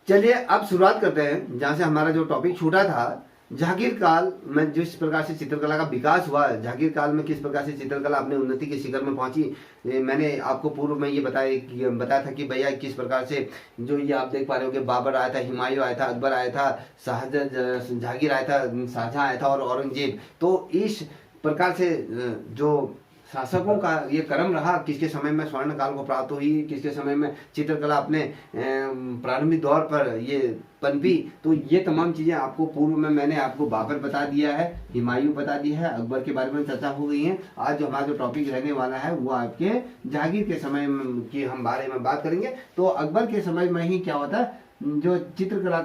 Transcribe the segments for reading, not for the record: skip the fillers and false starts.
चलिए अब शुरुआत करते हैं जहाँ से हमारा जो टॉपिक छूटा था। जहांगीर काल में जिस प्रकार से चित्रकला का विकास हुआ, जहांगीर काल में किस प्रकार से चित्रकला अपने उन्नति के शिखर में पहुंची। मैंने आपको पूर्व में ये बताया था कि भैया किस प्रकार से जो ये आप देख पा रहे हो कि बाबर आया था, हुमायूं आया था, अकबर आया था, जहांगीर आया था, शाहजहां आया था और औरंगजेब। तो इस प्रकार से जो शासकों का ये क्रम रहा, किसके समय में स्वर्ण काल को प्राप्त हुई, किसके समय में चित्रकला अपने प्रारंभिक दौर पर ये पनपी। तो ये तमाम चीज़ें आपको पूर्व में मैंने आपको बाबर बता दिया है, हुमायूं बता दिया है, अकबर के बारे में चर्चा हो गई है। आज जो हमारा जो टॉपिक रहने वाला है वो आपके जहांगीर के समय की हम बारे में बात करेंगे। तो अकबर के समय में ही क्या होता है, जो चित्रकला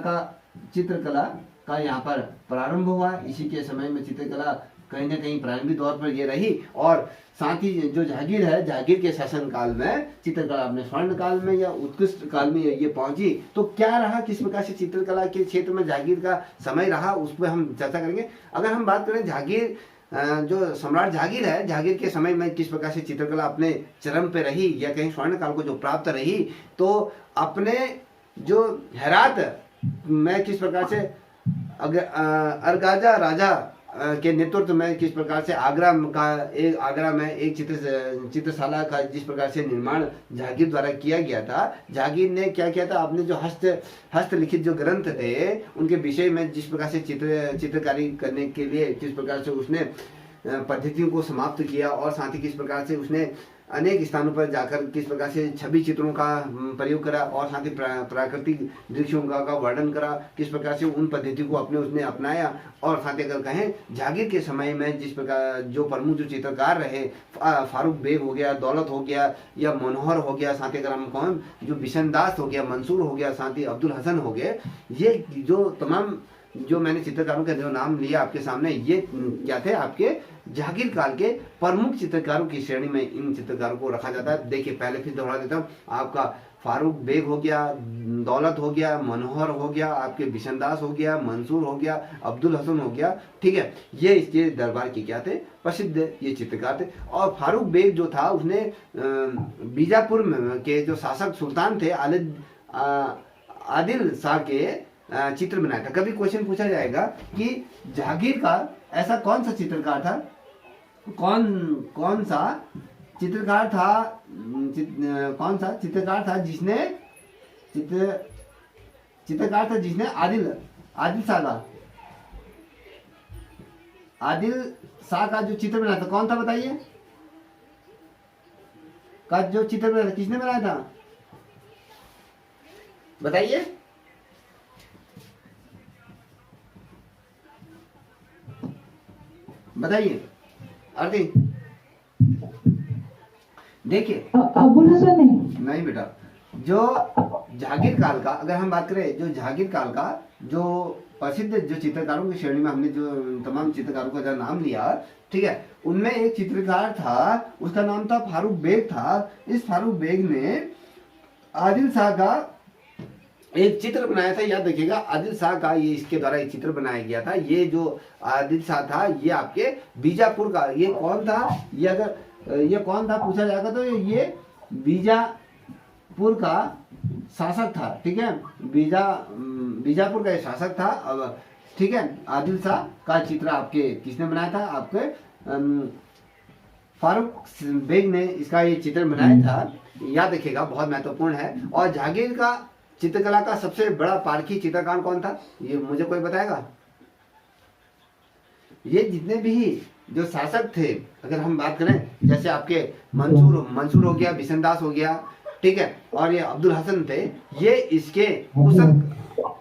का यहाँ पर प्रारंभ हुआ, इसी के समय में चित्रकला कहीं ना कहीं प्रारंभिक दौर पर ये रही। और साथ ही जो जहांगीर है, जहांगीर के शासन काल में चित्रकला अपने स्वर्ण काल में या उत्कृष्ट काल में ये पहुंची। तो क्या रहा, किस प्रकार से चित्रकला के क्षेत्र में जहांगीर का समय रहा, उस पर हम चर्चा करेंगे। अगर हम बात करें जहांगीर, जो सम्राट जहांगीर है, जहांगीर के समय में किस प्रकार से चित्रकला अपने चरम पे रही या कहीं स्वर्ण काल को जो प्राप्त रही, तो अपने जो हेरात में किस प्रकार से अरगाजा राजा के नेतृत्व में किस प्रकार से आगरा में एक चित्रशाला का जिस प्रकार से निर्माण जहांगीर द्वारा किया गया था। जहांगीर ने क्या किया था, अपने जो हस्तलिखित जो ग्रंथ थे उनके विषय में जिस प्रकार से चित्रकारी करने के लिए किस प्रकार से उसने पद्धतियों को समाप्त किया, और साथ ही किस प्रकार से उसने अनेक स्थानों पर जाकर किस प्रकार से छवि चित्रों का प्रयोग करा, और साथ ही प्राकृतिक दृश्यों का वर्णन करा, किस प्रकार से उन पद्धतियों को उसने अपनाया। और साथ ही अगर कहें जहांगीर के समय में जिस प्रकार जो प्रमुख जो चित्रकार रहे, फारूक बेग हो गया, दौलत हो गया या मनोहर हो गया, साथ ही अगर हम कहें जो बिशनदास हो गया, मंसूर हो गया, साथ ही अब्दुल हसन हो गए, ये जो तमाम जो मैंने चित्रकारों के जो नाम लिया आपके सामने, ये क्या थे, आपके जहांगीर काल के प्रमुख चित्रकारों की श्रेणी में इन चित्रकारों को रखा जाता है। देखिए पहले फिर दोहरा देता हूँ, आपका फारूक बेग हो गया, दौलत हो गया, मनोहर हो गया, आपके बिशनदास हो गया, मंसूर हो गया, अब्दुल हसन हो गया, ठीक है। ये इसके दरबार के क्या थे, प्रसिद्ध ये चित्रकार थे। और फारूक बेग जो था उसने बीजापुर के जो शासक सुल्तान थे आदिल शाह के चित्र बनाया था। कभी क्वेश्चन पूछा जाएगा कि जहांगीर का ऐसा कौन सा चित्रकार था, कौन सा चित्रकार था जिसने आदिल शाह का जो चित्र बनाया था, कौन था बताइए, का जो चित्र बनाया था किसने बनाया था बताइए। बताइए आरती। देखिए अबुल हसन नहीं बेटा, जो जहांगीर काल का अगर हम बात करें, जो जहांगीर काल का जो प्रसिद्ध जो चित्रकारों की श्रेणी में हमने जो तमाम चित्रकारों का नाम लिया, ठीक है, उनमें एक चित्रकार था, उसका नाम था फारूक बेग था। इस फारूक बेग ने आदिल शाह का एक चित्र बनाया था। याद रखिएगा, आदिल शाह का ये इसके द्वारा एक चित्र बनाया गया था। ये जो आदिल शाह था ये आपके बीजापुर का, ये कौन था, ये अगर ये कौन था पूछा जाएगा तो ये बीजापुर का शासक था, ठीक है, बीजापुर का ये शासक था। अब ठीक है, आदिल शाह का चित्र आपके किसने बनाया था, आपके फारूक बेग ने इसका ये चित्र बनाया था। याद रखिएगा, बहुत महत्वपूर्ण है। और जहांगीर का चित्रकला का सबसे बड़ा पारखी चित्रकार कौन था, ये मुझे कोई बताएगा। ये जितने भी जो शासक थे, अगर हम बात करें, जैसे आपके मंसूर हो गया, बिशनदास हो गया, ठीक है, और ये अब्दुल हसन थे, ये इसके कुशल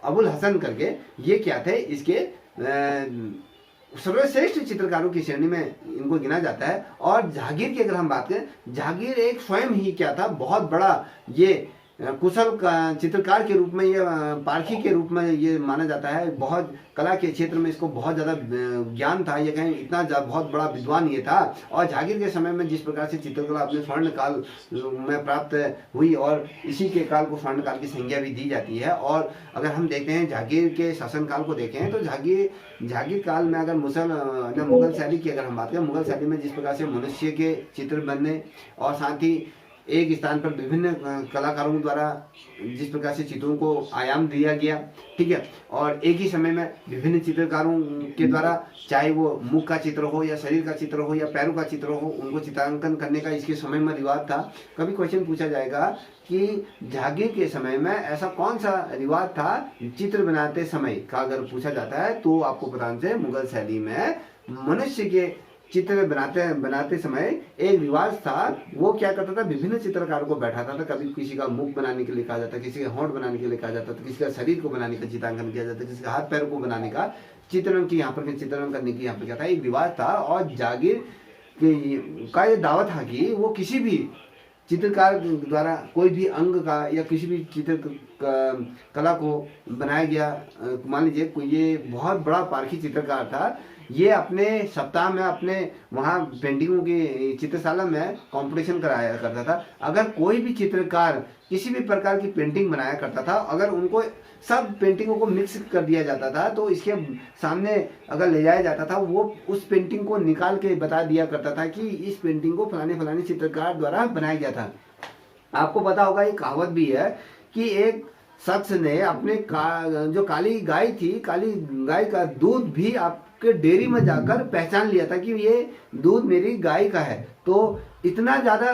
अबुल हसन करके ये क्या थे, इसके सर्वश्रेष्ठ चित्रकारों की श्रेणी में इनको गिना जाता है। और जहांगीर की अगर हम बात करें, जहांगीर एक स्वयं ही क्या था, बहुत बड़ा ये कुशल चित्रकार के रूप में, ये पारखी के रूप में ये माना जाता है। बहुत कला के क्षेत्र में इसको बहुत ज़्यादा ज्ञान था, ये कहें इतना बहुत बड़ा विद्वान ये था। और जहांगीर के समय में जिस प्रकार से चित्रकला अपने स्वर्ण काल में प्राप्त हुई, और इसी के काल को स्वर्ण काल की संज्ञा भी दी जाती है। और अगर हम देखते हैं जहांगीर के शासनकाल को देखें तो जहांगीर काल में अगर मुगल शैली की अगर हम बात करें, मुगल शैली में जिस प्रकार से मनुष्य के चित्र बनने, और साथ ही एक स्थान पर विभिन्न कलाकारों द्वारा जिस प्रकार से चित्रों को आयाम दिया गया, ठीक है, और एक ही समय में विभिन्न चित्रकारों के द्वारा, चाहे वो मुख का चित्र हो या शरीर का चित्र हो या पैरों का चित्र हो, उनको चित्रांकन करने का इसके समय में रिवाज था। कभी क्वेश्चन पूछा जाएगा कि जागीर के समय में ऐसा कौन सा रिवाज था चित्र बनाते समय का, अगर पूछा जाता है तो आपको बताना चाहिए मुगल शैली में मनुष्य के चित्र बनाते समय एक रिवाज था। वो क्या करता था, विभिन्न चित्रकारों को बैठाता था, कभी किसी का मुख बनाने के लिए कहा जाता, किसी का होंठ बनाने के लिए कहा जाता, किसी का शरीर को बनाने का चित्रांकन किया जाता, किसी का हाथ पैरों को बनाने का चित्रण की यहाँ पर चित्रण करने की यहाँ पर क्या था, एक रिवाज था। और जागीर का ये दावा था कि वो किसी भी चित्रकार द्वारा कोई भी अंग का या किसी भी चित्र कला को बनाया गया, मान लीजिए कोई ये बहुत बड़ा पारखी चित्रकार था, ये अपने सप्ताह में अपने वहाँ पेंटिंगों की चित्रशाला में कंपटीशन कराया करता था। अगर कोई भी चित्रकार किसी भी प्रकार की पेंटिंग बनाया करता था, अगर उनको सब पेंटिंगों को मिक्स कर दिया जाता था तो इसके सामने अगर ले जाया जाता था, वो उस पेंटिंग को निकाल के बता दिया करता था कि इस पेंटिंग को फलाने फलाने चित्रकार द्वारा बनाया गया था। आपको पता होगा ये कहावत भी है कि एक शख्स ने अपने जो काली गाय थी, काली गाय का दूध भी आपके डेयरी में जाकर पहचान लिया था कि ये दूध मेरी गाय का है। तो इतना ज्यादा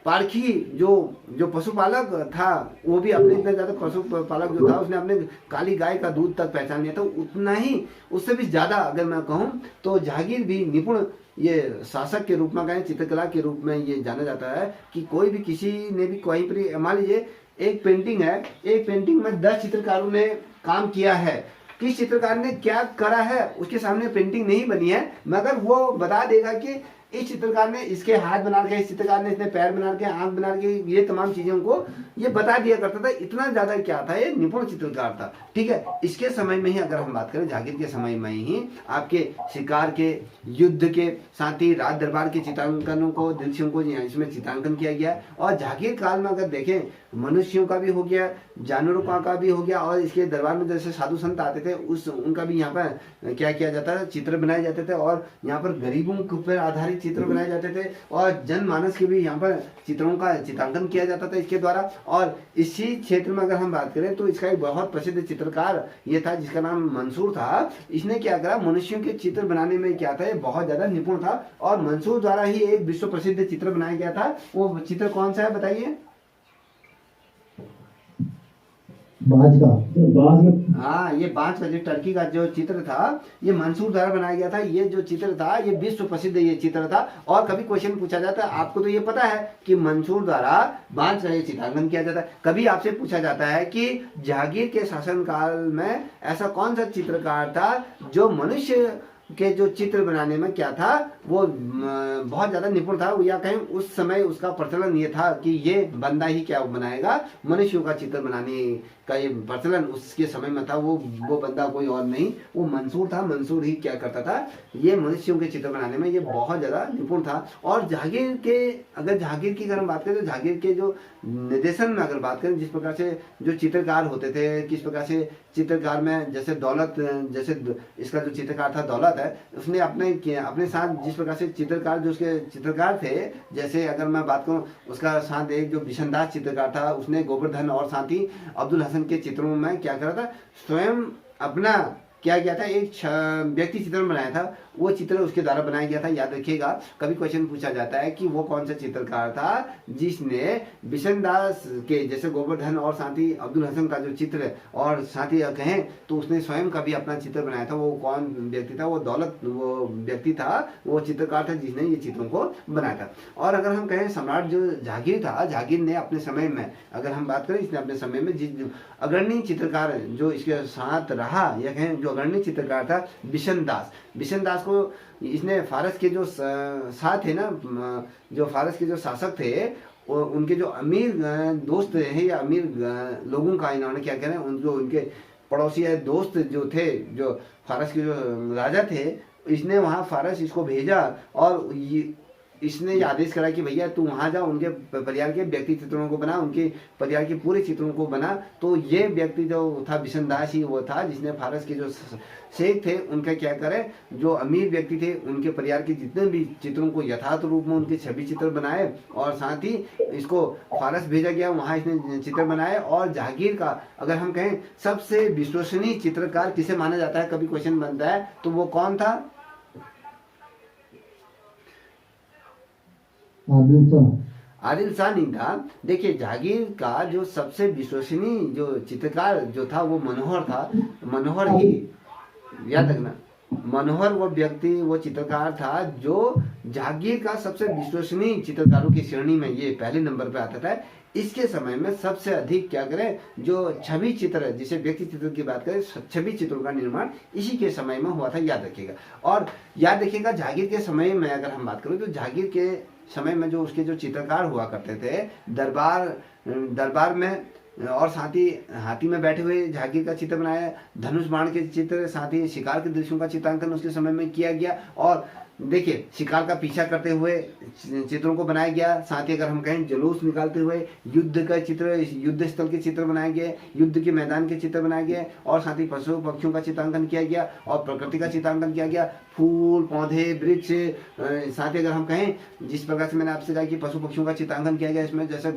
पारखी जो पशुपालक था, वो भी अपने इतना ज्यादा पशुपालक जो था उसने अपने काली गाय का दूध तक पहचान लिया था। उतना ही उससे भी ज्यादा अगर मैं कहूँ तो जहांगीर भी निपुण ये शासक के रूप में, कहें चित्रकला के रूप में ये जाना जाता है कि कोई भी किसी ने भी कहीं पर, मान लीजिए एक पेंटिंग है, एक पेंटिंग में 10 चित्रकारों ने काम किया है, किस चित्रकार ने क्या करा है उसके सामने पेंटिंग नहीं बनी है, मगर वो बता देगा कि इस चित्रकार ने इसके हाथ बना के, इस चित्रकार ने इसने पैर बना के, आंख बना के, ये तमाम चीजों को ये बता दिया करता था। इतना ज्यादा क्या था, ये निपुण चित्रकार था, ठीक है। इसके समय में ही अगर हम बात करें, जागीर के समय में ही आपके शिकार के, युद्ध के, साथ ही राज दरबार के चित्रांकनों को, दृश्यों को इसमें चित्रांकन किया गया। और जागीर काल में अगर देखें, मनुष्यों का भी हो गया, जानवरों का भी हो गया, और इसके दरबार में जैसे साधु संत आते थे उनका भी यहाँ पर क्या किया जाता था, चित्र बनाए जाते थे। और यहाँ पर गरीबों के ऊपर आधारित चित्र बनाए जाते थे और जनमानस के भी यहाँ पर चित्रों का चित्रांकन किया जाता था इसके द्वारा। और इसी क्षेत्र में अगर हम बात करें तो इसका एक बहुत प्रसिद्ध चित्रकार ये था जिसका नाम मंसूर था। इसने क्या करा, मनुष्यों के चित्र बनाने में क्या था, ये बहुत ज्यादा निपुण था। और मंसूर द्वारा ही एक विश्व प्रसिद्ध चित्र बनाया गया था। वो चित्र कौन सा है बताइए? बाज का। हाँ, ये बाज का जो टर्की का जो चित्र था ये मंसूर द्वारा बनाया गया था। ये जो चित्र था ये विश्व प्रसिद्ध ये चित्र था। और कभी क्वेश्चन पूछा जाता है, आपको तो ये पता है कि मंसूर द्वारा बाज का ये चित्रांकन किया जाता है। कभी आपसे पूछा जाता है कि जहांगीर के शासनकाल में ऐसा कौन सा चित्रकार था जो मनुष्य के जो चित्र बनाने में क्या था, वो बहुत ज्यादा निपुण था, या कहें उस समय उसका प्रचलन ये था कि ये बंदा ही क्या बनाएगा, मनुष्यों का चित्र बनाने का ये प्रचलन उसके समय में था। वो बंदा कोई और नहीं, वो मंसूर था। मंसूर ही क्या करता था, ये मनुष्यों के चित्र बनाने में ये बहुत ज्यादा निपुण था। और जहांगीर के, अगर जहांगीर की अगर हम बात करें तो जहांगीर के जो निर्देशन में अगर बात करें, जिस प्रकार से जो चित्रकार होते थे, किस प्रकार से चित्रकार में, जैसे दौलत, जैसे इसका जो चित्रकार था दौलत है, उसने अपने साथ जिस प्रकार से चित्रकार जो उसके चित्रकार थे, जैसे अगर मैं बात करूं उसका साथ एक जो बिशनदास चित्रकार था, उसने गोवर्धन और साथ ही अब्दुल हसन के चित्रों में क्या करा था, स्वयं अपना क्या किया था, एक व्यक्ति चित्रण बनाया था। वो चित्र उसके द्वारा बनाया गया था। याद रखिएगा, कभी क्वेश्चन पूछा जाता है कि वो कौन सा चित्रकार था जिसने बिशनदास के जैसे गोवर्धन और साथ ही अब्दुल हसन का जो चित्र, और साथ ही कहें तो उसने स्वयं का भी अपना चित्र बनाया था। वो कौन व्यक्ति था, वो दौलत वो व्यक्ति था, वो चित्रकार था जिसने ये चित्रों को बनाया था। और अगर हम कहें सम्राट जो जहांगीर था, जहांगीर ने अपने समय में अगर हम बात करें, इसने अपने समय में जिस अग्रणी चित्रकार जो इसके साथ रहा, या कहें जो अग्रणी चित्रकार था बिशनदास को इसने फारस के जो साथ है ना, जो फारस के जो शासक थे, उनके जो अमीर दोस्त हैं या अमीर लोगों का इन्होंने क्या कह रहे हैं, उनके पड़ोसी या दोस्त जो थे, जो फारस के जो राजा थे, इसने वहाँ फारस इसको भेजा और इसने ये आदेश करा कि भैया तू वहां जा, उनके परिवार के व्यक्ति चित्रों को बना, उनके परिवार के पूरे चित्रों को बना। तो ये व्यक्ति जो था बिशनदास ही वो था जिसने फारस के जो शेख थे उनका क्या करे, जो अमीर व्यक्ति थे उनके परिवार के जितने भी चित्रों को यथार्थ रूप में उनके छवि चित्र बनाए, और साथ ही इसको फारस भेजा गया, वहां इसने चित्र बनाए। और जहांगीर का अगर हम कहें सबसे विश्वसनीय चित्रकार किसे माना जाता है, कभी क्वेश्चन बनता है, तो वो कौन था? आदिल शाह नहीं था। देखिए जहांगीर का जो सबसे विश्वसनीय जो चित्रकार जो था वो मनोहर था। मनोहर ही, याद रखना, मनोहर वो व्यक्ति, वो चित्रकार था जो जहांगीर का सबसे विश्वसनीय चित्रकारों की श्रेणी में ये पहले नंबर पे आता था। इसके समय में सबसे अधिक क्या करें, जो छवि चित्र, जिसे व्यक्ति चित्र की बात करें, छवि चित्रों का निर्माण इसी के समय में हुआ था, याद रखिएगा। और याद रखिएगा जहांगीर के समय में अगर हम बात करें तो जहांगीर के समय में जो उसके जो चित्रकार हुआ करते थे दरबार में, और साथ ही हाथी में बैठे हुए जहांगीर का चित्र बनाया, धनुष बाण के चित्र, साथ ही शिकार के दृश्यों का चित्रांकन उसके समय में किया गया। और देखिए शिकार का पीछा करते हुए चित्रों को बनाया गया। साथ ही अगर हम कहें जुलूस निकालते हुए युद्ध का चित्र, युद्ध स्थल के चित्र बनाए गए, युद्ध के मैदान के चित्र बनाए गए, और साथ ही पशु पक्षियों का चित्रांकन किया गया और प्रकृति का चित्रांकन किया गया, फूल पौधे वृक्ष। साथ ही अगर हम कहें जिस प्रकार से मैंने आपसे कहा कि पशु पक्षियों का चित्रांकन किया गया, इसमें जैसे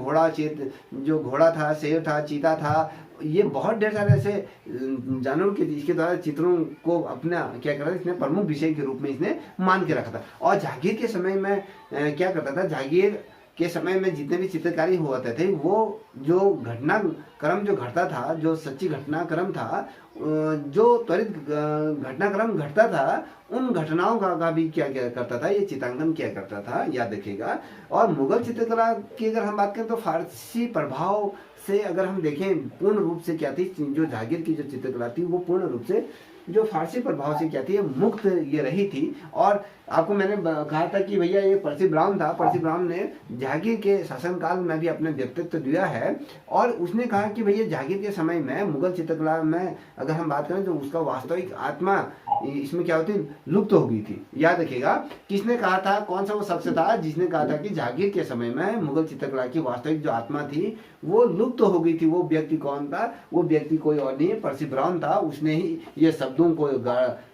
जो घोड़ा था, शेर था, चीता था, ये बहुत ढेर सारे ऐसे जानवर के इसके द्वारा चित्रों को अपना क्या करता था, इसने प्रमुख विषय के रूप में इसने मान के रखा था। और जहांगीर के समय में क्या करता था, जहांगीर के समय में जितने भी चित्रकारी होते थे, वो जो घटनाक्रम जो घटता था, जो सच्ची घटनाक्रम था, जो त्वरित घटनाक्रम घटता था, उन घटनाओं का भी क्या करता था, ये चित्रांकन किया करता था, याद रखिएगा। और मुगल चित्रकला की अगर हम बात करें तो फारसी प्रभाव से अगर हम देखें पूर्ण रूप से क्या थी, जो जहांगीर की जो चित्रकला थी वो पूर्ण रूप से जो फारसी प्रभाव से क्या थी, मुक्त ये रही थी। और आपको मैंने कहा था कि भैया ये पर्सी ब्राउन था, पर्सी ब्राउन ने जहांगीर के शासनकाल में भी अपने व्यक्तित्व दिया है। और उसने कहा कि भैया जहांगीर के समय में मुगल चित्रकला में अगर हम बात करें तो उसका वास्तविक आत्मा इसमें क्या होती, लुप्त हो गई थी। याद रखिएगा किसने कहा था, कौन सा वो शख्स था जिसने कहा था कि जहांगीर के समय में मुगल चित्रकला की वास्तविक जो आत्मा थी वो लुप्त हो गई थी। वो व्यक्ति कौन था? वो व्यक्ति कोई और नहीं, पर्सी ब्राउन था। उसने ही ये शब्दों को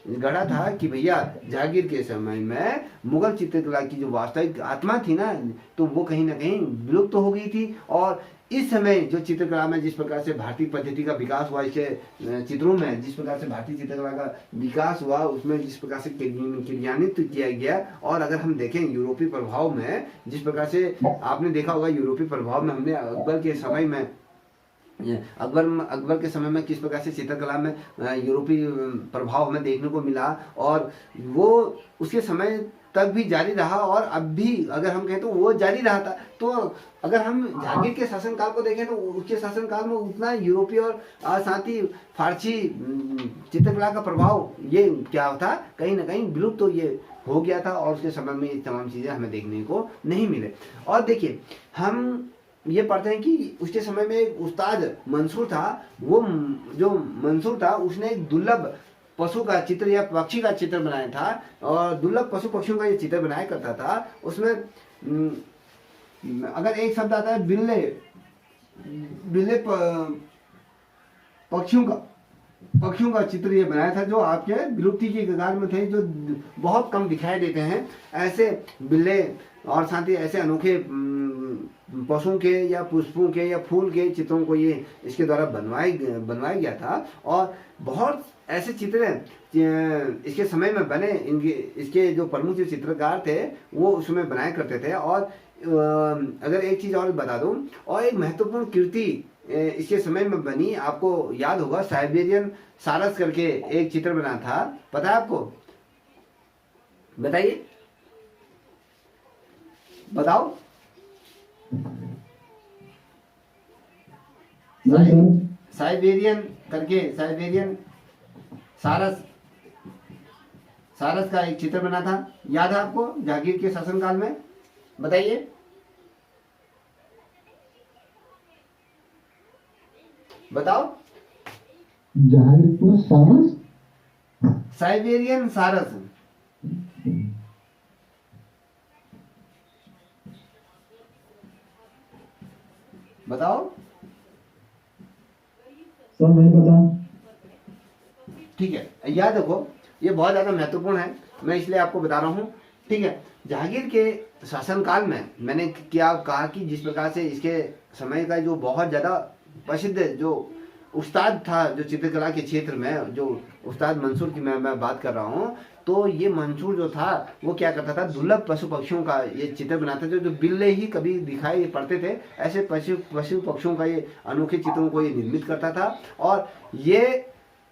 गढ़ा था कि भैया जहांगीर के समय में मुगल चित्रकला की जो वास्तविक आत्मा थी ना, तो वो कहीं ना कहीं विलुप्त हो गई थी। और इस समय जो चित्रकला में जिस प्रकार से भारतीय पद्धति का विकास हुआ, इसके चित्रों में जिस प्रकार से भारतीय चित्रकला का विकास हुआ, उसमें जिस प्रकार से क्रियान्वित किया गया। और अगर हम देखें यूरोपीय प्रभाव में, जिस प्रकार से आपने देखा होगा यूरोपीय प्रभाव में, हमने अकबर के समय में अकबर के समय में किस प्रकार से चित्रकला में यूरोपीय प्रभाव हमें देखने को मिला, और वो उसके समय तक भी जारी रहा, और अब भी अगर हम कहें तो वो जारी रहा था। तो अगर हम जहांगीर के शासनकाल को देखें तो उसके शासनकाल में उतना यूरोपीय और साथ ही फारसी चित्रकला का प्रभाव ये क्या था, कहीं ना कहीं विलुप्त तो ये हो गया था, और उसके समय में ये तमाम चीजें हमें देखने को नहीं मिले। और देखिए हम ये पढ़ते हैं कि उसके समय में एक उस्ताद मंसूर था। वो जो मंसूर था उसने एक दुर्लभ पशु का चित्र या पक्षी का चित्र बनाया था, और दुर्लभ पशु पक्षियों का ये चित्र बनाया करता था। उसमें अगर एक शब्द आता है बिल्ले, बिल्ले पक्षियों का चित्र ये बनाया था, जो आपके विलुप्ति की कगार में थे, जो बहुत कम दिखाई देते हैं। ऐसे बिल्ले और साथ ही ऐसे अनोखे पशुओं के या पुष्पों के या फूल के चित्रों को ये इसके द्वारा बनवाया गया था। और बहुत ऐसे चित्र इसके समय में बने, इसके जो प्रमुख जो चित्रकार थे वो उसमें बनाया करते थे। और अगर एक चीज और बता दूं, और एक महत्वपूर्ण कृति इसके समय में बनी, आपको याद होगा साइबेरियन सारस करके एक चित्र बना था, पता है आपको? बताइए, बताओ। साइबेरियन करके, साइबेरियन सारस का एक चित्र बना था, याद है आपको, जहांगीर के शासनकाल में? बताइए, बताओ। जहांगीर सारस, साइबेरियन सारस, बताओ। सर नहीं पता। ठीक है, याद रखो, ये बहुत ज्यादा महत्वपूर्ण है, मैं इसलिए आपको बता रहा हूँ। ठीक है, जहांगीर के शासनकाल में मैंने क्या कहा कि जिस प्रकार से इसके समय का जो बहुत ज्यादा प्रसिद्ध जो उस्ताद था जो चित्रकला के क्षेत्र में, जो उस्ताद मंसूर की मैं बात कर रहा हूँ, तो ये मंसूर जो था वो क्या करता था, दुर्लभ पशु पक्षियों का ये चित्र बनाते थे, जो बिल्ले ही कभी दिखाई पड़ते थे, ऐसे पशु पशु पक्षियों का ये अनोखे चित्रों को ये निर्मित करता था। और ये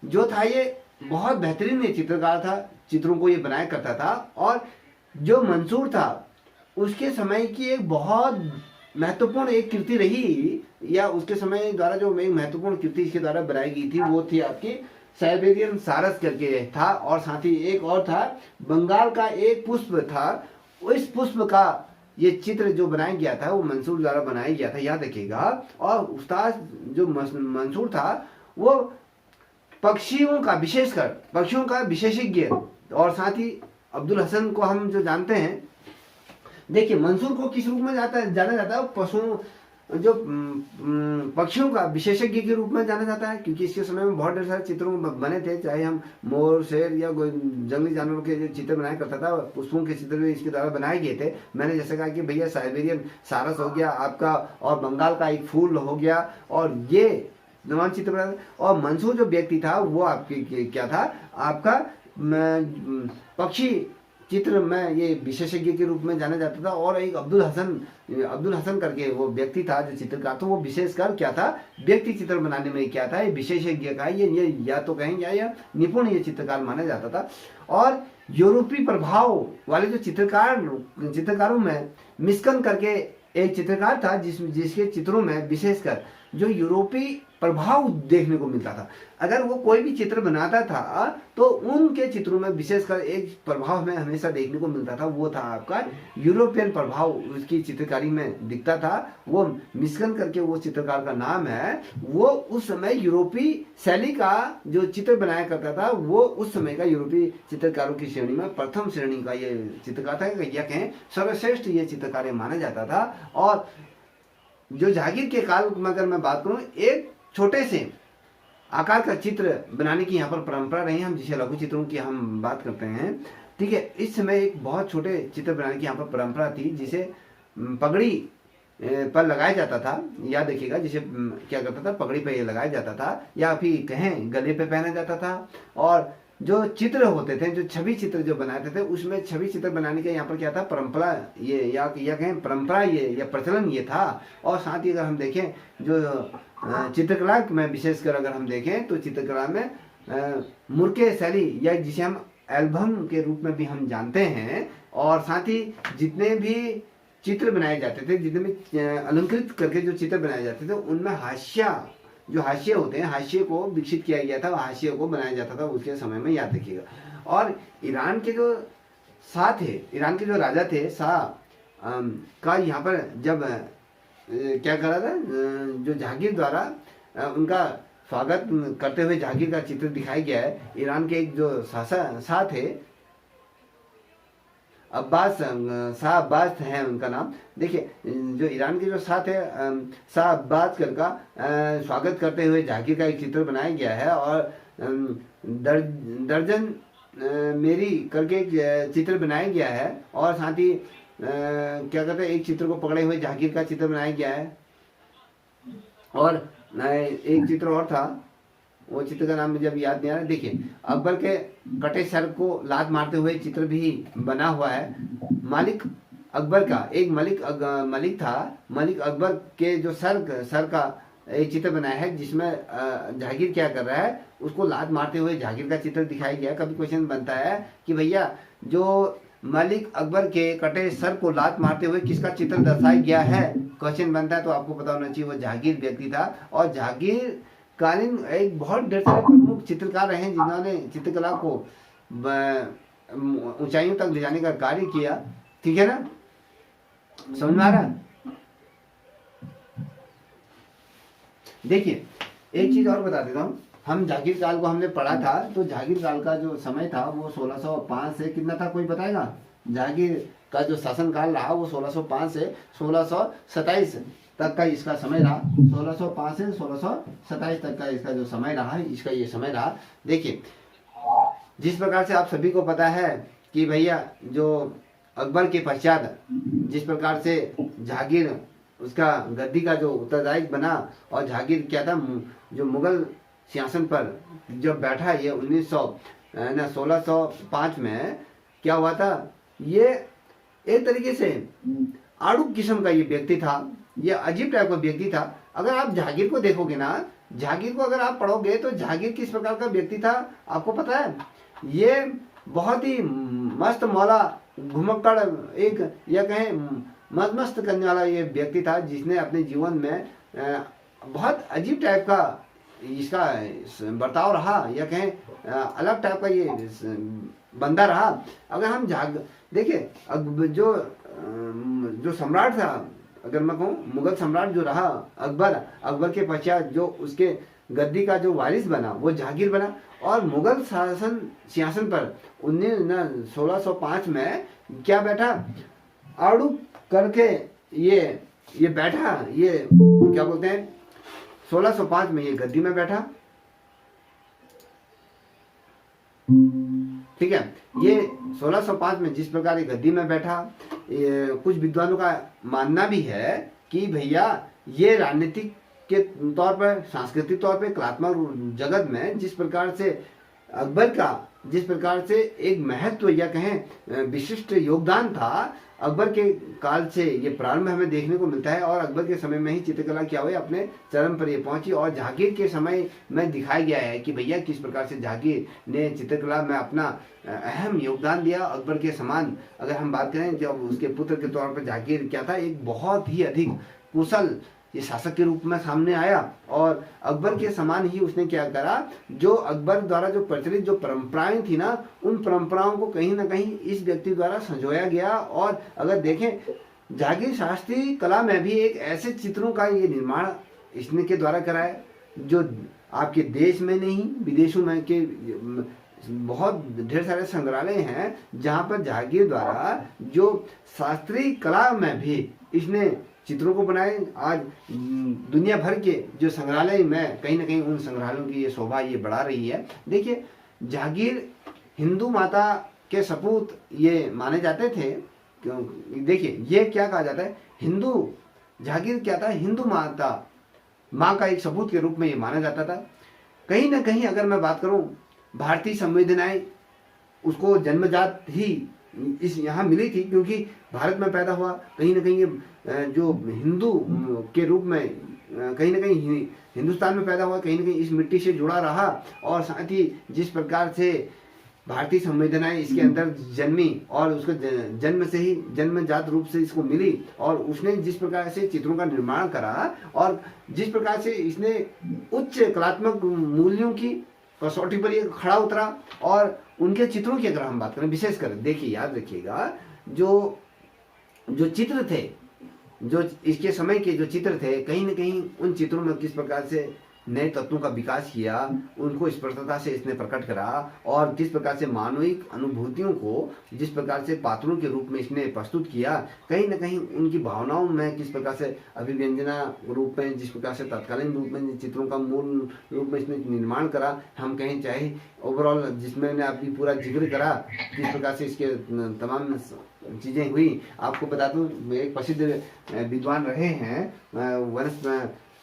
जो था ये बहुत बेहतरीन ये चित्रकार था, चित्रों को ये बनाया करता था। और जो मंसूर था उसके समय की एक बहुत महत्वपूर्ण एक कृति रही, या उसके समय द्वारा जो एक महत्वपूर्ण कृति इसके द्वारा बनाई गई थी वो थी आपकी साइबेरियन सारस करके था। और साथ ही एक और था, बंगाल का एक पुष्प था, उस पुष्प का ये चित्र जो बनाया गया था वो मंसूर द्वारा बनाया गया था, याद रखिएगा। और उस्ताद जो मंसूर था वो पक्षियों का, विशेषकर पक्षियों का विशेषज्ञ, और साथ ही अब्दुल हसन को हम जो जानते हैं, देखिए मंसूर को किस रूप में जाना जाता है, पशुओं जो पक्षियों का विशेषज्ञ के रूप में जाना जाता है, क्योंकि इसके समय में बहुत ढेर सारे चित्रों बने थे, चाहे हम मोर, शेर या जंगली जानवरों के जो चित्र बनाया करता था, पुष्पों के चित्र भी इसके द्वारा बनाए गए थे। मैंने जैसे कहा कि भैया साइबेरियन सारस हो गया आपका, और बंगाल का एक फूल हो गया, और ये तमाम चित्र बनाए। और मंसूर जो व्यक्ति था वो आपकी क्या था, आपका पक्षी चित्र में ये विशेषज्ञ के रूप में जाना जाता था। और एक अब्दुल हसन करके वो व्यक्ति था जो चित्रकार, तो वो विशेषकर क्या था, व्यक्ति चित्र बनाने में क्या था, ये विशेषज्ञ का ये या तो कहेंगे या निपुण ये चित्रकार माना जाता था। और यूरोपीय प्रभाव वाले जो चित्रकारों में मिस्कन करके एक चित्रकार था जिसके चित्रों में विशेषकर जो यूरोपीय प्रभाव देखने को मिलता था। अगर वो कोई भी चित्र बनाता था तो उनके चित्रों में विशेषकर एक प्रभाव हमें हमेशा देखने को मिलता था, वो था आपका यूरोपियन प्रभाव उसकी चित्रकारी में दिखता था। वो मिस्कन करके वो चित्रकार का नाम है। वो उस समय यूरोपीय शैली का जो चित्र बनाया करता था, वो उस समय का यूरोपीय चित्रकारों की श्रेणी में प्रथम श्रेणी का ये चित्रकार था, या कहें सर्वश्रेष्ठ ये चित्रकार माना जाता था। और जो जहांगीर के काल में अगर मैं बात करूं, एक छोटे से आकार का चित्र बनाने की यहाँ पर परंपरा रही है, हम जिसे लघु चित्रों की हम बात करते हैं। ठीक है, इस समय एक बहुत छोटे चित्र बनाने की यहाँ पर परंपरा थी, जिसे पगड़ी पर लगाया जाता था, याद देखिएगा, जिसे क्या करता था, पगड़ी पर ये लगाया जाता था, या फिर कहें गले पे पहना जाता था। और जो चित्र होते थे, जो छवि चित्र जो बनाते थे, उसमें छवि चित्र बनाने का यहाँ पर क्या था, परंपरा ये या कहें परंपरा ये या प्रचलन ये था। और साथ ही अगर हम देखें जो चित्रकला में विशेषकर अगर हम देखें तो चित्रकला में मुर्के शैली, या जिसे हम एल्बम के रूप में भी हम जानते हैं, और साथ ही जितने भी चित्र बनाए जाते थे, जितने भी अलंकृत करके जो चित्र बनाए जाते थे, उनमें जो हाशिए होते हैं, हाशिए को विकसित किया गया था, हाशिए को बनाया जाता था उसके समय में, याद रखिएगा। और ईरान के जो शाह थे, ईरान के जो राजा थे शाह का यहाँ पर जब क्या करा था, जो जहांगीर द्वारा उनका स्वागत करते हुए जहांगीर का चित्र दिखाया गया है। ईरान के एक जो शाह थे, शाह अब्बास है उनका नाम। देखिए जो ईरान के जो शाह थे शाह अब्बास का स्वागत करते हुए जहांगीर का एक चित्र बनाया गया है। और दर्जन मेरी करके एक चित्र बनाया गया है। और साथ ही क्या कहते हैं, एक चित्र को पकड़े हुए जहांगीर का चित्र बनाया गया है। और एक चित्र और था, वो चित्र का नाम मुझे अब याद नहीं आ रहा। देखिए अकबर के कटे सर को लात मारते हुए चित्र भी बना हुआ है। मालिक अकबर का एक मलिक था, मलिक अकबर के जो सर का एक चित्र बनाया है, जिसमें जहांगीर क्या कर रहा है, उसको लात मारते हुए जहांगीर का चित्र दिखाया गया। कभी क्वेश्चन बनता है कि भैया जो मलिक अकबर के कटे सर को लात मारते हुए किसका चित्र दर्शाया गया है, क्वेश्चन बनता है, तो आपको पता होना चाहिए वो जहांगीर व्यक्ति था। और जहांगीर कालीन एक बहुत ढेर सारे प्रमुख चित्रकार रहे जिन्होंने चित्रकला को ऊंचाइयों तक ले जाने का कार्य किया। ठीक है ना, समझ में आ रहा? देखिए एक चीज और बता देता हूँ, हम जहांगीर काल को हमने पढ़ा था, तो जहांगीर काल का जो समय था वो 1605 से कितना था, कोई बताएगा? जहांगीर का जो शासन काल रहा वो 1605 से 1627 तक का इसका समय रहा, 1605 से 1627 तक का इसका जो समय रहा, इसका ये समय रहा। देखिए जिस प्रकार से आप सभी को पता है कि भैया जो अकबर के पश्चात जिस प्रकार से जहांगीर उसका गद्दी का जो उत्तरदायित्व बना, और जहांगीर क्या था, जो मुगल सिंहासन पर जब बैठा, ये 1605 में क्या हुआ था, ये एक तरीके से आड़ू किस्म का ये व्यक्ति था, ये अजीब टाइप का व्यक्ति था। अगर आप जहांगीर को देखोगे ना, जहांगीर को अगर आप पढ़ोगे तो जहांगीर किस प्रकार का व्यक्ति था आपको पता है। ये बहुत ही मस्त मौला घुमक्कड़, एक या कहें मस्त मस्त करने वाला ये व्यक्ति था, जिसने अपने जीवन में बहुत अजीब टाइप का इसका बर्ताव रहा, या कहें अलग टाइप का ये बंदा रहा। अगर हम देखिए जो सम्राट था, अगर मैं कहूँ मुगल सम्राट जो रहा अकबर के पश्चात जो उसके गद्दी का जो वारिस बना वो जहांगीर बना, और मुगल सिंहासन पर 1605 में क्या बैठा, आड़ू करके ये बैठा, ये क्या बोलते हैं, 1605 में ये गद्दी में बैठा। ठीक है, ये 1605 में जिस प्रकार ये गद्दी में बैठा, कुछ विद्वानों का मानना भी है कि भैया ये राजनीतिक के तौर पर, सांस्कृतिक तौर पर, कलात्मक जगत में जिस प्रकार से अकबर का जिस प्रकार से एक महत्व या कहें विशिष्ट योगदान था, अकबर के काल से ये प्रारंभ हमें देखने को मिलता है। और अकबर के समय में ही चित्रकला क्या हुई, अपने चरम पर ये पहुंची। और जहांगीर के समय में दिखाया गया है कि भैया किस प्रकार से जहांगीर ने चित्रकला में अपना अहम योगदान दिया। अकबर के समान अगर हम बात करें, जब उसके पुत्र के तौर पर जहांगीर क्या था, एक बहुत ही अधिक कुशल ये शासक के रूप में सामने आया। और अकबर के समान ही उसने क्या करा, जो अकबर द्वारा जो प्रचलित जो परंपराएं थी ना, उन परंपराओं को कहीं ना कहीं इस व्यक्ति द्वारा संजोया गया। और अगर देखें जहांगीर शास्त्रीय कला में भी एक ऐसे चित्रों का ये निर्माण इसने के द्वारा करा है, जो आपके देश में नहीं विदेशों में के बहुत ढेर सारे संग्रहालय हैं, जहाँ पर जहांगीर द्वारा जो शास्त्रीय कला में भी इसने चित्रों को बनाए। आज दुनिया भर के जो संग्रहालय में कहीं ना कहीं उन संग्रहालयों की ये शोभा ये बढ़ा रही है। देखिए जहांगीर हिंदू माता के सपूत ये माने जाते थे। देखिए ये क्या कहा जाता है, हिंदू जहांगीर क्या था, हिंदू माता माँ का एक सपूत के रूप में ये माना जाता था। कहीं ना कहीं अगर मैं बात करूं, भारतीय संवेदनाएं उसको जन्मजात ही इस यहाँ मिली थी, क्योंकि भारत में पैदा हुआ। कहीं ना कहीं ये जो हिंदू के रूप में कहीं ना कहीं हिंदुस्तान में पैदा हुआ, कहीं ना कहीं इस मिट्टी से जुड़ा रहा। और साथ ही जिस प्रकार से भारतीय संवेदनाएं इसके अंदर जन्मी और उसको जन्म से ही जन्मजात रूप से इसको मिली, और उसने जिस प्रकार से चित्रों का निर्माण करा और जिस प्रकार से इसने उच्च कलात्मक मूल्यों की कसौटी पर ये खड़ा उतरा। और उनके चित्रों की अगर हम बात करें, विशेषकर देखिए याद रखिएगा, जो चित्र थे, जो इसके समय के जो चित्र थे, कहीं ना कहीं उन चित्रों में किस प्रकार से नए तत्वों का विकास किया, उनको स्पष्टता से इसने प्रकट करा। और किस प्रकार से मानविक अनुभूतियों को जिस प्रकार से पात्रों के रूप में इसने प्रस्तुत किया, कहीं ना कहीं उनकी भावनाओं में किस प्रकार से अभिव्यंजना रूप में, जिस प्रकार से तत्कालीन रूप में चित्रों का मूल रूप में इसने निर्माण करा, हम कहें चाहे ओवरऑल जिसमें मैंने अभी पूरा जिक्र करा किस प्रकार से इसके तमाम चीज़ें हुई। आपको बता दूं, एक प्रसिद्ध विद्वान रहे हैं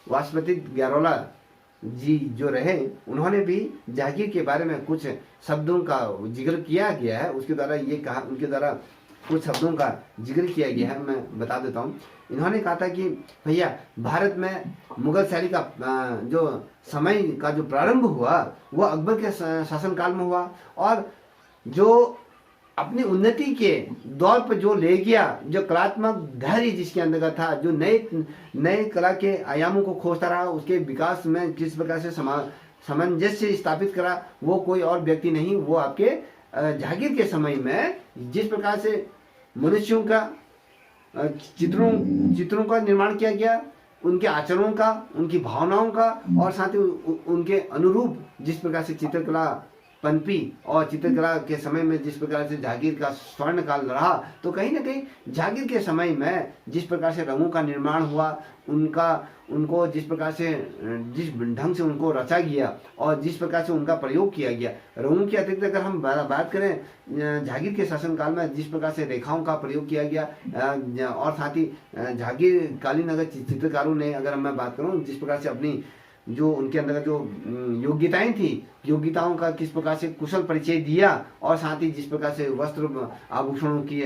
वासपति ग्यारोला जी जो रहे, उन्होंने भी जहांगीर के बारे में कुछ शब्दों का जिक्र किया गया है। उसके द्वारा ये कहा, उनके द्वारा कुछ शब्दों का जिक्र किया गया है, मैं बता देता हूँ। इन्होंने कहा था कि भैया भारत में मुगल शैली का जो समय का जो प्रारंभ हुआ वो अकबर के शासनकाल में हुआ, और जो अपनी उन्नति के दौर पर जो ले गया, जो कलात्मक धैर्य जिसके अंदर था, जो नए कला के आयामों को खोजता रहा, उसके विकास में किस प्रकार से सामंजस्य स्थापित करा, वो कोई और व्यक्ति नहीं, वो आपके जहांगीर के समय में जिस प्रकार से मनुष्यों का चित्रों का निर्माण किया गया, उनके आचरणों का, उनकी भावनाओं का, और साथ ही उनके अनुरूप जिस प्रकार से चित्रकला पनपी और चित्रकला के समय में जिस प्रकार से जहांगीर का स्वर्ण काल रहा, तो कहीं ना कहीं जहांगीर के समय में जिस प्रकार से रंगों का निर्माण हुआ, उनको जिस प्रकार से जिस ढंग से उनको रचा गया और जिस प्रकार से उनका प्रयोग किया गया, रंगों की अतिरिक्त अगर हम बात करें जहांगीर के शासनकाल में जिस प्रकार से रेखाओं का प्रयोग किया गया, और साथ ही जहांगीर कालीन अगर चित्रकारों ने, अगर मैं बात करूं जिस प्रकार से अपनी जो उनके अंदर जो योग्यताएं थी, योग्यताओं का किस प्रकार से कुशल परिचय दिया, और साथ ही जिस प्रकार से वस्त्र आभूषणों की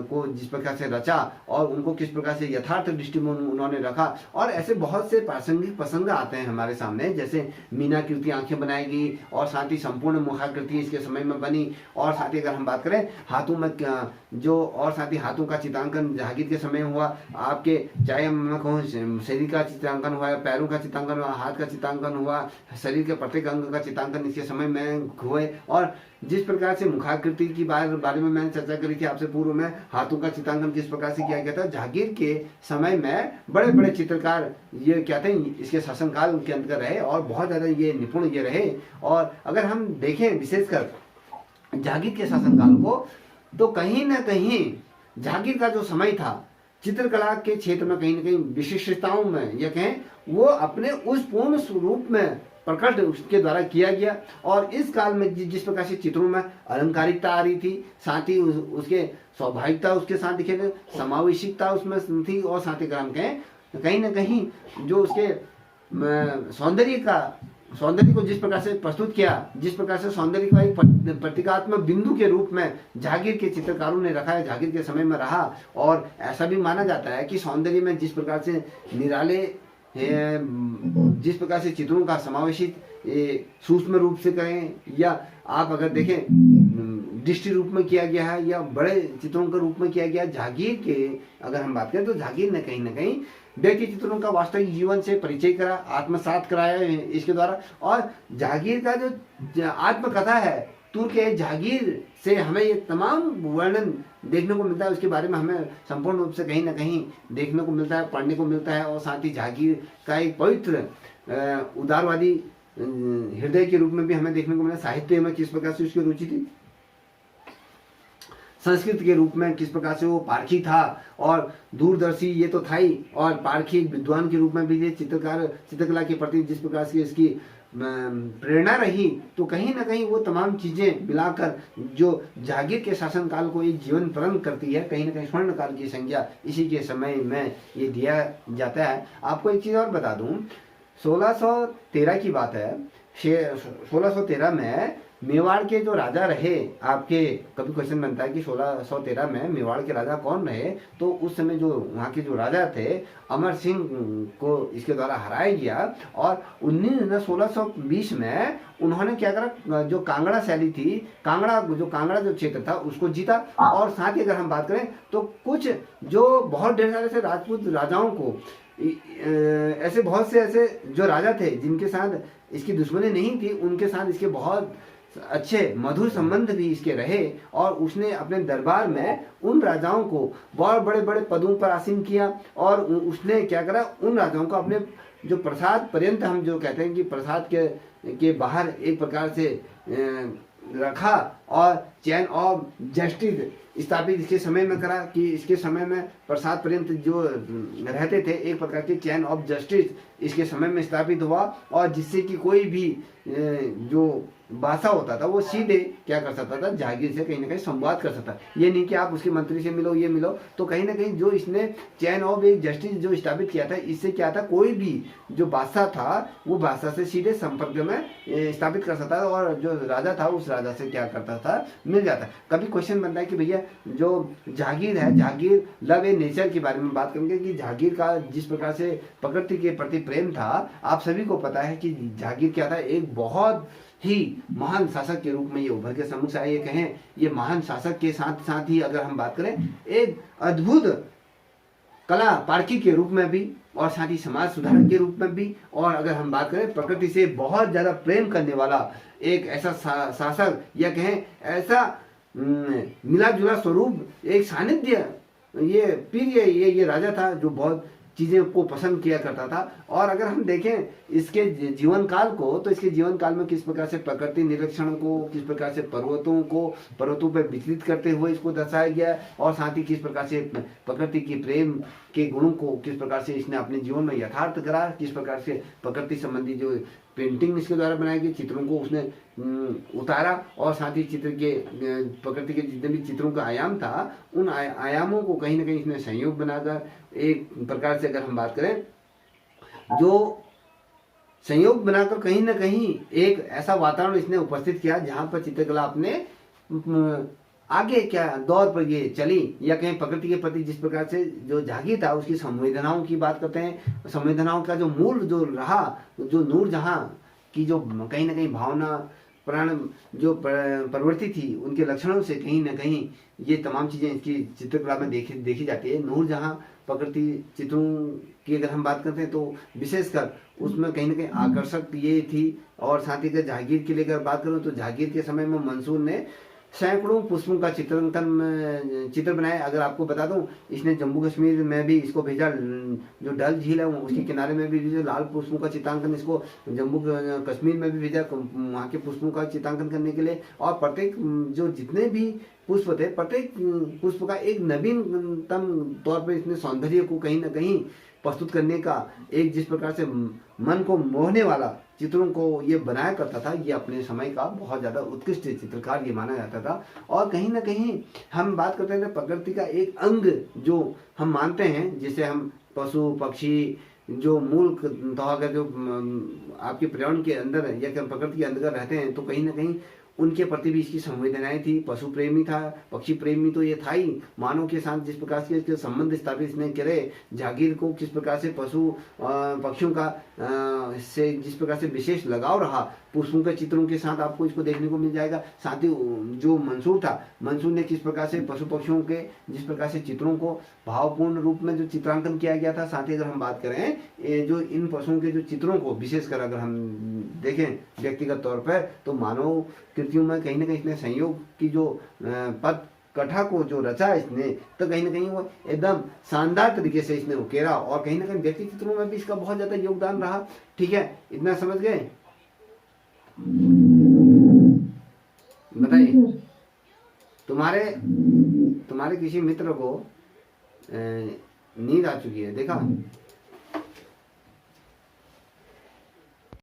को जिस प्रकार से रचा और उनको किस प्रकार से यथार्थ दृष्टिकोण उन्होंने रखा। और ऐसे बहुत से प्रासंगिक प्रसंग आते हैं हमारे सामने, जैसे मीनाकृति आंखें बनाई गई और साथ ही संपूर्ण मुखाकृति इसके समय में बनी, और साथ ही अगर हम बात करें हाथों में और साथ ही हाथों का चित्रांकन जहांगीर के समय हुआ। आपके चाहे मैं कहूँ शरीर का चित्रांकन हुआ, पैरों का चित्रांकन हुआ, हाथ का चित्रांकन हुआ, शरीर के प्रत्येक अंग का चित्रांकन इसके समय में हुए। और जिस प्रकार से मुखाकृति की बारे में मैंने चर्चा करी थी आपसे पूर्व में, हाथों का चित्रांकन किस प्रकार से किया गया था, जहांगीर के समय में बड़े बड़े चित्रकार ये क्या थे इसके शासनकाल के अंदर रहे और बहुत ज्यादा ये निपुण ये रहे। और अगर हम देखें विशेषकर जहांगीर के शासनकाल को, तो कहीं ना कहीं जहांगीर का जो समय था चित्रकला के क्षेत्र में कहीं ना कहीं विशिष्टताओं में या कहें वो अपने उस पूर्ण स्वरूप में प्रकट उसके द्वारा किया गया। और इस काल में जिस प्रकार से चित्रों में अलंकारिकता आ रही थी, साथ ही उसके स्वाभाविकता उसके साथ दिखे थे, समावेशिकता उसमें थी, और साथ ही अगर हम कहें कहीं ना कहीं जो उसके सौंदर्य को जिस प्रकार से प्रस्तुत किया, जिस प्रकार से सौंदर्य का एक प्रतीकात्मक बिंदु के रूप में जहांगीर के चित्रकारों ने रखा है, जहांगीर के समय में रहा। और ऐसा भी माना जाता है कि सौंदर्य में जिस प्रकार से निराले जिस प्रकार से चित्रों का समावेशित सूक्ष्म रूप से करें, या आप अगर देखें दृष्टि रूप में किया गया है या बड़े चित्रों के रूप में किया गया, जहांगीर के अगर हम बात करें तो जहांगीर ने कहीं ना कहीं व्यक्ति चित्रों का वास्तविक जीवन से परिचय करा, आत्मसात कराया इसके द्वारा। और जहांगीर का जो आत्मकथा है तुर्क के जहांगीर से हमें ये तमाम वर्णन देखने को मिलता है, उसके बारे में हमें संपूर्ण रूप से कहीं ना कहीं देखने को मिलता है, पढ़ने को मिलता है। और साथ ही जहांगीर का एक पवित्र उदारवादी हृदय के रूप में भी हमें देखने को मिला। साहित्य में किस प्रकार से उसकी रुचि थी, संस्कृत के रूप में किस प्रकार से वो पारखी था और दूरदर्शी ये तो था ही, और पारखी विद्वान के रूप में भी ये चित्रकला के प्रति जिस प्रकार से इसकी प्रेरणा रही, तो कहीं ना कहीं वो तमाम चीजें मिलाकर जो जहांगीर के शासनकाल को एक जीवन प्रदान करती है, कहीं ना कहीं स्वर्ण काल की संज्ञा इसी के समय में ये दिया जाता है। आपको एक चीज और बता दूं, 1613 की बात है। 1613 में मेवाड़ के जो राजा रहे, आपके कभी क्वेश्चन बनता है कि 1613 में मेवाड़ के राजा कौन रहे, तो उस समय जो वहाँ के जो राजा थे अमर सिंह को इसके द्वारा हराया गया। और 1620 में उन्होंने क्या करा, जो कांगड़ा शैली थी, कांगड़ा जो क्षेत्र था उसको जीता। और साथ ही अगर हम बात करें तो कुछ जो बहुत ढेर सारे से राजपूत राजाओं को ऐसे बहुत से ऐसे जो राजा थे जिनके साथ इसकी दुश्मनी नहीं थी, उनके साथ इसके बहुत अच्छे मधुर संबंध भी इसके रहे। और उसने अपने दरबार में उन राजाओं को बहुत बड़े बड़े पदों पर आसीन किया, और उसने क्या करा, उन राजाओं को अपने जो प्रसाद पर्यंत, हम जो कहते हैं कि प्रसाद के बाहर एक प्रकार से रखा, और चैन ऑफ जस्टिस स्थापित इसके समय में करा, कि इसके समय में प्रसाद पर्यंत जो रहते थे एक प्रकार के चैन ऑफ जस्टिस इसके समय में स्थापित हुआ। और जिससे कि कोई भी जो बादशाह होता था वो सीधे क्या कर सकता था, जहांगीर से कहीं ना कहीं संवाद कर सकता। ये नहीं कि आप उसके मंत्री से मिलो, ये मिलो, तो कहीं ना कहीं जो इसने चैन ऑफ एक जस्टिस जो स्थापित किया था, इससे क्या था, कोई भी जो बादशाह था वो बादशाह से सीधे संपर्क में स्थापित कर सकता था, और जो राजा था उस राजा से क्या करता था, मिल जाता। कभी क्वेश्चन बनता है कि भैया जो जहांगीर है, जहांगीर लव ए नेचर के बारे में बात करेंगे कि जहांगीर का जिस प्रकार से प्रकृति के प्रति प्रेम था, आप सभी को पता है कि जहांगीर क्या था, एक बहुत ही महान शासक के रूप में ये उभर के सम्मुख से आए। ये कहें ये महान शासक के साथ साथ ही अगर हम बात करें एक अद्भुत कला पारखी के रूप में भी, और साथ ही समाज सुधारक के रूप में भी, और अगर हम बात करें प्रकृति से बहुत ज्यादा प्रेम करने वाला एक ऐसा शासक, या कहें ऐसा मिला जुला स्वरूप, एक सानिध्य, ये पीर ये राजा था जो बहुत चीज़ें को पसंद किया करता था। और अगर हम देखें इसके जीवन काल को, तो इसके जीवन काल में किस प्रकार से प्रकृति निरीक्षण को, किस प्रकार से पर्वतों पर विचलित करते हुए इसको दर्शाया गया, और साथ ही किस प्रकार से प्रकृति की प्रेम के गुणों को किस प्रकार से इसने अपने जीवन में यथार्थ करा, किस प्रकार से प्रकृति संबंधी जो पेंटिंग इसके द्वारा बनाई गई चित्रों को उसने उतारा, और साथ ही चित्र के प्रकृति के जितने भी चित्रों का आयाम था उन आयामों को कहीं ना कहीं इसने संयोग बनाकर एक प्रकार से अगर हम बात करें जो संयोग बनाकर कहीं ना कहीं एक ऐसा वातावरण इसने उपस्थित किया जहां पर चित्रकला अपने आगे क्या दौर पर ये चली, या कहीं प्रकृति के प्रति जिस प्रकार से जो जागीर था उसकी संवेदनाओं की बात करते हैं, संवेदनाओं का जो मूल जो रहा, जो नूरजहां की जो कहीं ना कहीं भावना प्राण जो प्रवृत्ति थी उनके लक्षणों से कहीं ना कहीं ये तमाम चीजें इसकी चित्रकला में देखी जाती है। नूरजहां प्रकृति चित्रों की अगर हम बात करते हैं तो विशेषकर उसमें कहीं ना कहीं आकर्षक ये थी। और साथ ही अगर जहांगीर के लिए अगर बात करूं तो जहांगीर के समय में मंसूर ने सैकड़ों पुष्पों का चित्र बनाए। अगर आपको बता दूं इसने जम्मू कश्मीर में भी इसको भेजा, जो डल झील है उसके किनारे में भी भेजा लाल पुष्पों का चित्रांकन, इसको जम्मू कश्मीर में भी भेजा वहाँ के पुष्पों का चित्रांकन करने के लिए। और प्रत्येक जो जितने भी पुष्प थे प्रत्येक पुष्प का एक नवीनतम तौर पर इसने सौंदर्य को कहीं ना कहीं प्रस्तुत करने का एक जिस प्रकार से मन को मोहने वाला चित्रों को ये बनाया करता था, ये अपने समय का बहुत ज़्यादा उत्कृष्ट चित्रकार ये माना जाता था। और कहीं ना कहीं हम बात करते हैं प्रकृति का एक अंग जो हम मानते हैं, जिसे हम पशु पक्षी जो मूल तौर जो आपके पर्यावरण के अंदर या प्रकृति के अंदर रहते हैं, तो कहीं ना कहीं उनके प्रति भी इसकी संवेदनाएं थी। पशु प्रेमी था, पक्षी प्रेमी तो ये था ही, मानव के साथ जिस प्रकार से इसके संबंध स्थापित इसने करे, जागीर को किस प्रकार से पशु पक्षियों का से जिस प्रकार से विशेष लगाव रहा, पुष्पों के चित्रों के साथ आपको इसको देखने को मिल जाएगा। साथ ही जो मंसूर था, मंसूर ने किस प्रकार से पशु पक्षियों के जिस प्रकार से चित्रों को भावपूर्ण रूप में जो चित्रांकन किया गया था। साथ ही अगर हम बात करें जो इन पशुओं के जो चित्रों को विशेषकर अगर हम देखें व्यक्तिगत तौर पर, तो मानव कृतियों में कहीं ना कहीं इसने संयोग की जो पद कथा को जो रचा इसने, तो कहीं ना कहीं वो एकदम शानदार तरीके से इसने उकेरा। और कहीं ना कहीं व्यक्ति चित्रों में भी इसका बहुत ज्यादा योगदान रहा। ठीक है, इतना समझ गए? बताइए, तुम्हारे किसी मित्र को नींद आ चुकी है, देखा?